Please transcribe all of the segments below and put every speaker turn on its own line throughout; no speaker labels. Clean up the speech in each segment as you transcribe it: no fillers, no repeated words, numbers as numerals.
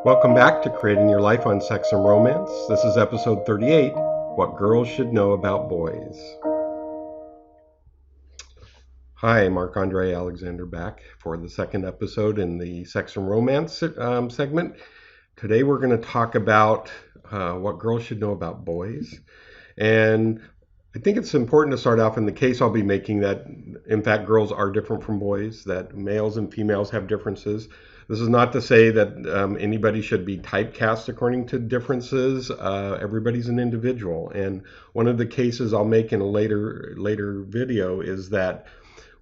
Welcome back to Creating Your Life on Sex and Romance. This is episode 38, What Girls Should Know About Boys. Hi, Marc-Andre Alexander back for the second episode in the Sex and Romance segment. Today we're going to talk about what girls should know about boys. And I think it's important to start off in the case I'll be making that, in fact, girls are different from boys, that males and females have differences. This is not to say that anybody should be typecast according to differences. Everybody's an individual. And one of the cases I'll make in a later video is that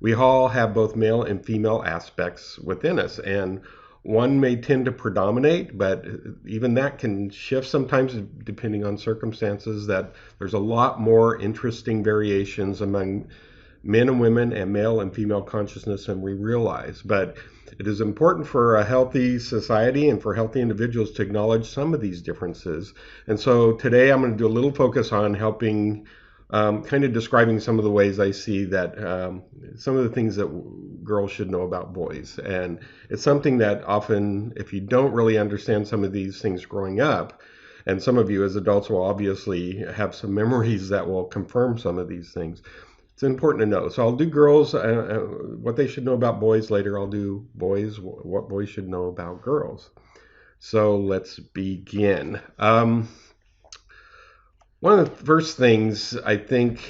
we all have both male and female aspects within us. And one may tend to predominate, but even that can shift sometimes depending on circumstances, that there's a lot more interesting variations among men and women and male and female consciousness than we realize. But it is important for a healthy society and for healthy individuals to acknowledge some of these differences. And so today I'm going to do a little focus on helping kind of describing some of the ways I see that some of the things that girls should know about boys. And it's something that often, if you don't really understand some of these things growing up, and some of you as adults will obviously have some memories that will confirm some of these things, it's important to know. So I'll do girls, what they should know about boys later. I'll do boys, what boys should know about girls. So let's begin. One of the first things I think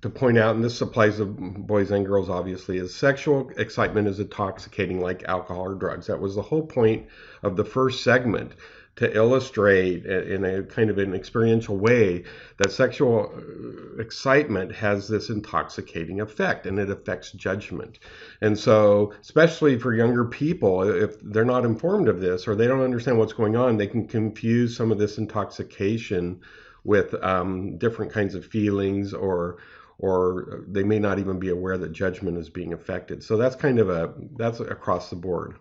to point out, and this applies to boys and girls obviously, is sexual excitement is intoxicating like alcohol or drugs. That was the whole point of the first segment, to illustrate in a kind of an experiential way that sexual excitement has this intoxicating effect, and it affects judgment. And so, especially for younger people, if they're not informed of this or they don't understand what's going on, they can confuse some of this intoxication with different kinds of feelings, or they may not even be aware that judgment is being affected. So that's that's across the board.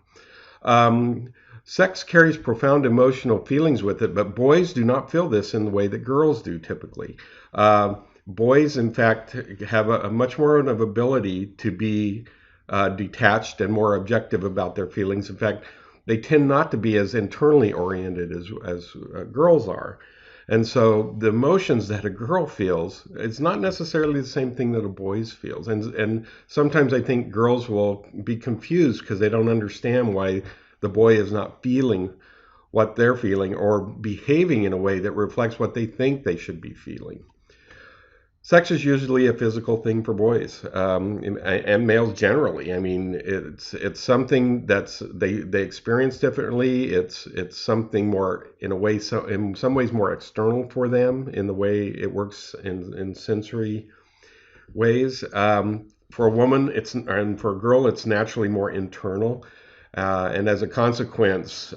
Sex carries profound emotional feelings with it, but boys do not feel this in the way that girls do typically. Boys, in fact, have a much more of an ability to be detached and more objective about their feelings. In fact, they tend not to be as internally oriented as girls are. And so the emotions that a girl feels, it's not necessarily the same thing that a boy feels. And sometimes I think girls will be confused because they don't understand why the boy is not feeling what they're feeling or behaving in a way that reflects what they think they should be feeling. Sex is usually a physical thing for boys and males generally. I mean, it's something that's they experience differently. It's something more in a way, so in some ways more external for them in the way it works in sensory ways. For a woman, and for a girl, it's naturally more internal. And as a consequence,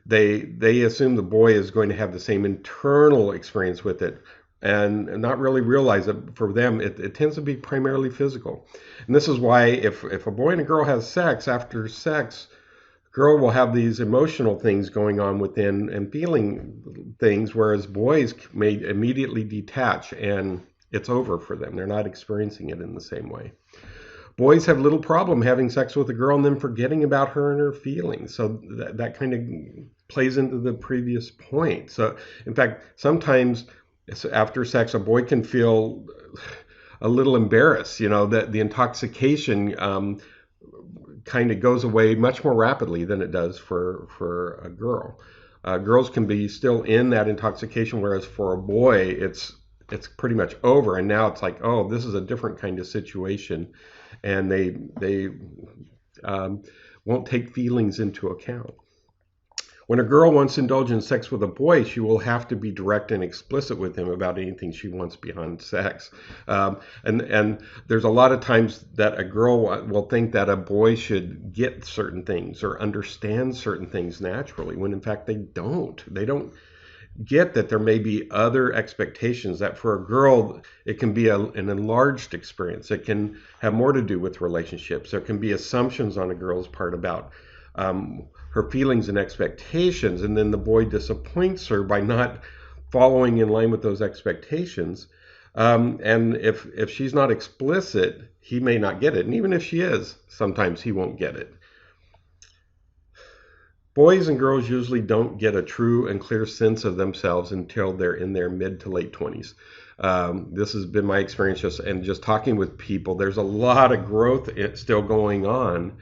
they assume the boy is going to have the same internal experience with it, and not really realize that for them it tends to be primarily physical. And this is why if a boy and a girl has sex, after sex, girl will have these emotional things going on within and feeling things, whereas boys may immediately detach and it's over for them. They're not experiencing it in the same way. Boys have little problem having sex with a girl and then forgetting about her and her feelings. So that kind of plays into the previous point. So in fact, sometimes after sex, a boy can feel a little embarrassed, that the intoxication kind of goes away much more rapidly than it does for a girl. Girls can be still in that intoxication, whereas for a boy, it's pretty much over. And now it's like, oh, this is a different kind of situation. And they won't take feelings into account. When a girl wants to indulge in sex with a boy, she will have to be direct and explicit with him about anything she wants beyond sex. And there's a lot of times that a girl will think that a boy should get certain things or understand certain things naturally, when in fact they don't. They don't get that there may be other expectations, that for a girl it can be an enlarged experience. It can have more to do with relationships. There can be assumptions on a girl's part about her feelings and expectations, and then the boy disappoints her by not following in line with those expectations. And if she's not explicit, he may not get it. And even if she is, sometimes he won't get it. Boys and girls usually don't get a true and clear sense of themselves until they're in their mid to late 20s. This has been my experience just talking with people. There's a lot of growth still going on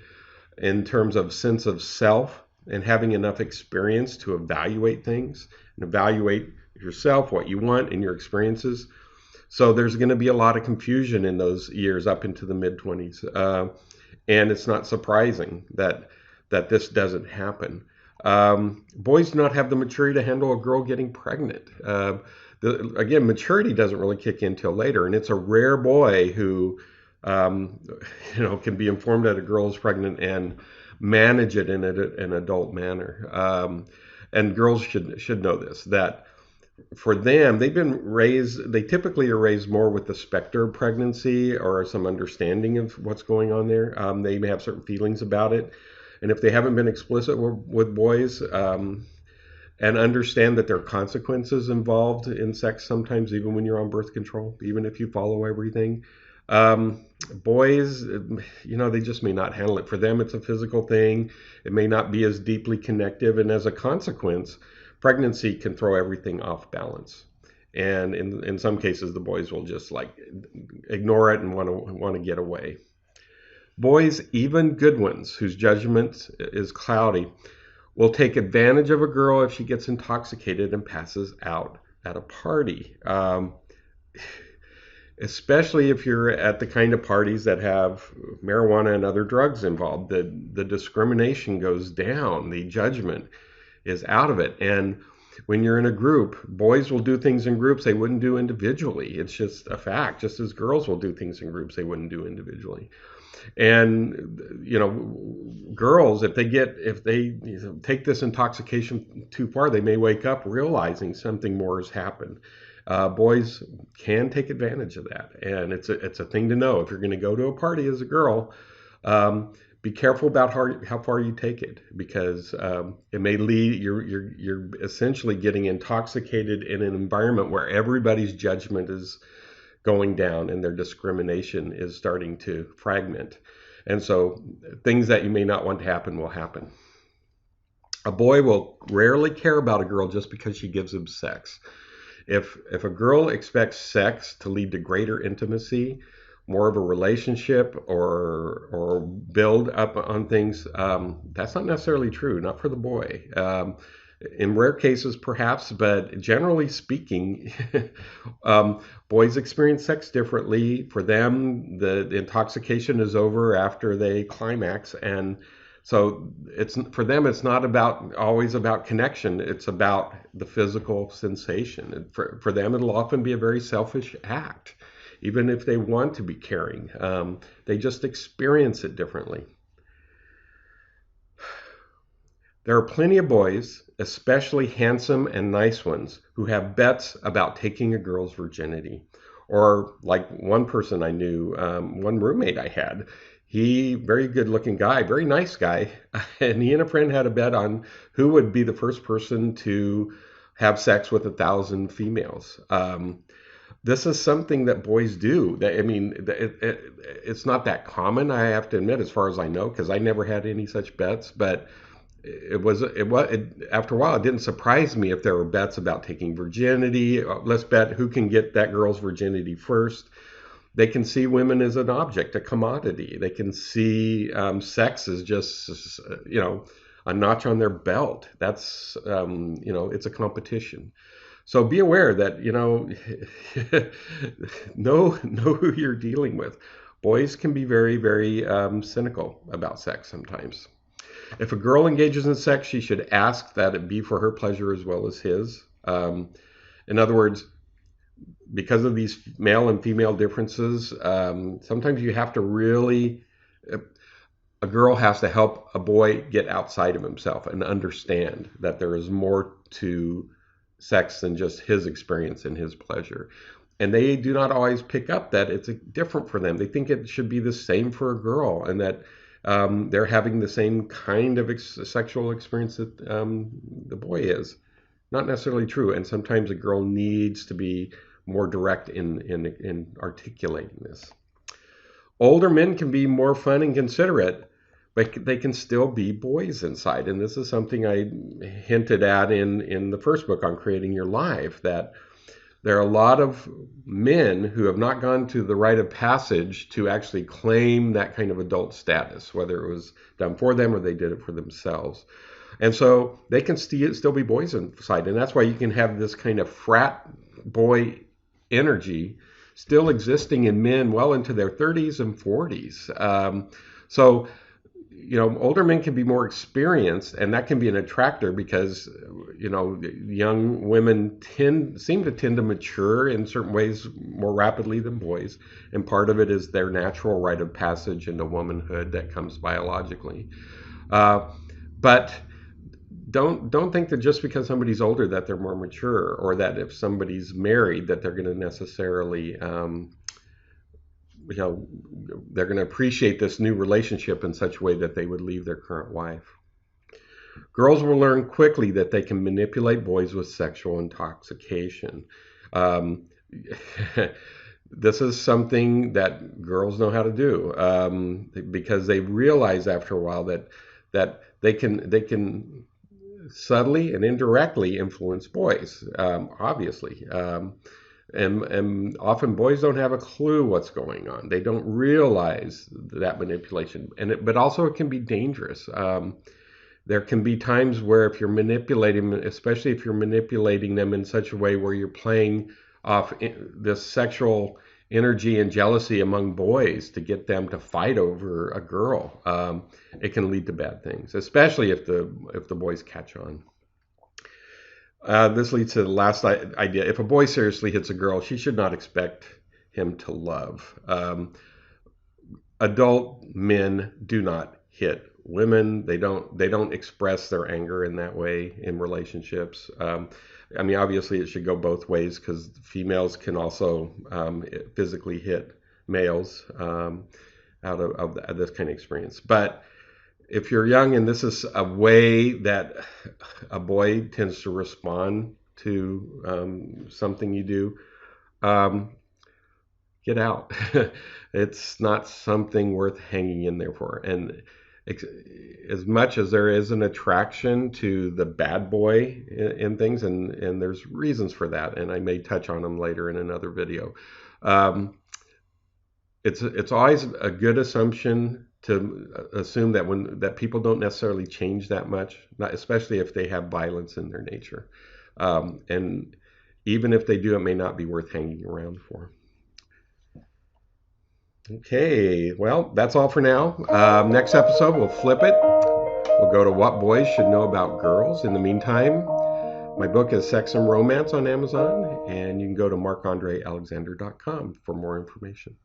in terms of sense of self and having enough experience to evaluate things and evaluate yourself, what you want, and your experiences. So there's going to be a lot of confusion in those years up into the mid 20s, and it's not surprising that this doesn't happen. Boys do not have the maturity to handle a girl getting pregnant. Again, maturity doesn't really kick in till later, and it's a rare boy who um, can be informed that a girl is pregnant and manage it in an adult manner. And girls should know this, that for them, they typically are raised more with the specter of pregnancy or some understanding of what's going on there. They may have certain feelings about it. And if they haven't been explicit with boys, and understand that there are consequences involved in sex sometimes, even when you're on birth control, even if you follow everything. Boys, they just may not handle it. For them, it's a physical thing. It may not be as deeply connective. And as a consequence, pregnancy can throw everything off balance. And in some cases, the boys will just ignore it and want to get away. Boys, even good ones whose judgment is cloudy, will take advantage of a girl if she gets intoxicated and passes out at a party. Especially if you're at the kind of parties that have marijuana and other drugs involved, the discrimination goes down, the judgment is out of it. And when you're in a group, boys will do things in groups they wouldn't do individually. It's just a fact, just as girls will do things in groups they wouldn't do individually. And girls, if they take this intoxication too far, they may wake up realizing something more has happened. Boys can take advantage of that, and it's a thing to know. If you're going to go to a party as a girl, be careful about how far you take it, because it may lead you're essentially getting intoxicated in an environment where everybody's judgment is going down and their discrimination is starting to fragment, and so things that you may not want to happen will happen. A boy will rarely care about a girl just because she gives him sex. If a girl expects sex to lead to greater intimacy, more of a relationship, or build up on things, that's not necessarily true. Not for the boy. In rare cases, perhaps, but generally speaking, boys experience sex differently. For them, the intoxication is over after they climax, and so for them, it's not always about connection. It's about the physical sensation. And for them, it'll often be a very selfish act, even if they want to be caring. They just experience it differently. There are plenty of boys, especially handsome and nice ones, who have bets about taking a girl's virginity. Or like one person I knew, one roommate I had, very good looking guy, very nice guy, and he and a friend had a bet on who would be the first person to have sex with 1,000 females. This is something that boys do. It's not that common, I have to admit, as far as I know, because I never had any such bets. But after a while, it didn't surprise me if there were bets about taking virginity. Let's bet who can get that girl's virginity first. They can see women as an object, a commodity. They can see sex as just, a notch on their belt. That's, it's a competition. So be aware that, know who you're dealing with. Boys can be very, very cynical about sex sometimes. If a girl engages in sex, she should ask that it be for her pleasure as well as his. In other words, because of these male and female differences, sometimes you have to a girl has to help a boy get outside of himself and understand that there is more to sex than just his experience and his pleasure. And they do not always pick up that it's different for them. They think it should be the same for a girl, and that they're having the same kind of sexual experience that the boy is. Not necessarily true. And sometimes a girl needs to be more direct in articulating this. Older men can be more fun and considerate, but they can still be boys inside. And this is something I hinted at in the first book on Creating Your Life, that there are a lot of men who have not gone to the rite of passage to actually claim that kind of adult status, whether it was done for them or they did it for themselves. And so they can still be boys inside. And that's why you can have this kind of frat boy energy still existing in men well into their 30s and 40s. So, older men can be more experienced, and that can be an attractor because, young women seem to tend to mature in certain ways more rapidly than boys. And part of it is their natural rite of passage into womanhood that comes biologically. But don't think that just because somebody's older that they're more mature, or that if somebody's married that they're going to necessarily they're going to appreciate this new relationship in such a way that they would leave their current wife. Girls will learn quickly that they can manipulate boys with sexual intoxication. This is something that girls know how to do, because they realize after a while that they can subtly and indirectly influence boys, obviously. And often boys don't have a clue what's going on. They don't realize that manipulation. But also it can be dangerous. There can be times where if you're manipulating, especially if you're manipulating them in such a way where you're playing off this sexual energy and jealousy among boys to get them to fight over a girl, it can lead to bad things, especially if the boys catch on. This leads to the last idea. If a boy seriously hits a girl, she should not expect him to love. Adult men do not hit women. They don't express their anger in that way in relationships. Obviously it should go both ways, because females can also physically hit males out of this kind of experience. But if you're young and this is a way that a boy tends to respond to something you do, get out. It's not something worth hanging in there for. And as much as there is an attraction to the bad boy in things, and there's reasons for that, and I may touch on them later in another video, it's always a good assumption to assume that people don't necessarily change that much, especially if they have violence in their nature. And even if they do, it may not be worth hanging around for. Okay, well, that's all for now. Next episode, we'll flip it. We'll go to what boys should know about girls. In the meantime, my book is Sex and Romance on Amazon, and you can go to marcandrealexander.com for more information.